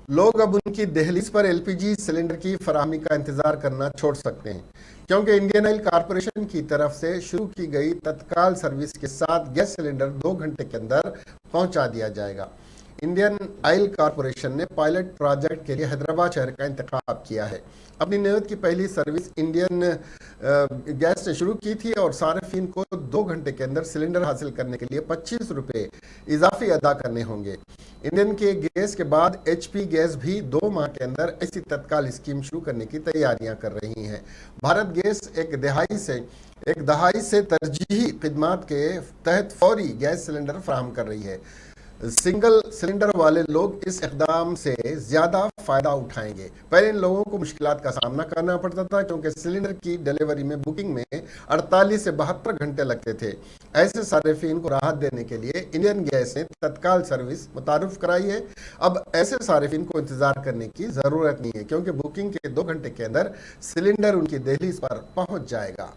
लोग अब उनकी दहलीज पर एलपीजी सिलेंडर की फराहमी का इंतजार करना छोड़ सकते हैं, क्योंकि इंडियन ऑयल कॉरपोरेशन की तरफ से शुरू की गई तत्काल सर्विस के साथ गैस सिलेंडर 2 घंटे के अंदर पहुंचा दिया जाएगा। इंडियन ऑयल कॉरपोरेशन ने पायलट प्रोजेक्ट के लिए हैदराबाद शहर का इंतखाब किया है। अपनी नियत की पहली सर्विस इंडियन गैस ने शुरू की थी और सार्फिन को 2 घंटे के अंदर सिलेंडर हासिल करने के लिए 25 रुपये इजाफी अदा करने होंगे। इंडियन के गैस के बाद एचपी गैस भी 2 माह के अंदर ऐसी तत्काल स्कीम शुरू करने की तैयारियां कर रही हैं। भारत गैस एक दहाई से तरजीही खिदमात के तहत फौरी गैस सिलेंडर फराहम कर रही है। सिंगल सिलेंडर वाले लोग इस इकदाम से ज्यादा फायदा उठाएंगे। पहले इन लोगों को मुश्किलात का सामना करना पड़ता था, क्योंकि सिलेंडर की डिलीवरी में बुकिंग में 48 से 72 घंटे लगते थे। ऐसे सार्फिन को राहत देने के लिए इंडियन गैस ने तत्काल सर्विस मुतारुफ कराई है। अब ऐसे सार्फिन को इंतजार करने की जरूरत नहीं है, क्योंकि बुकिंग के 2 घंटे के अंदर सिलेंडर उनकी दहलीज पर पहुंच जाएगा।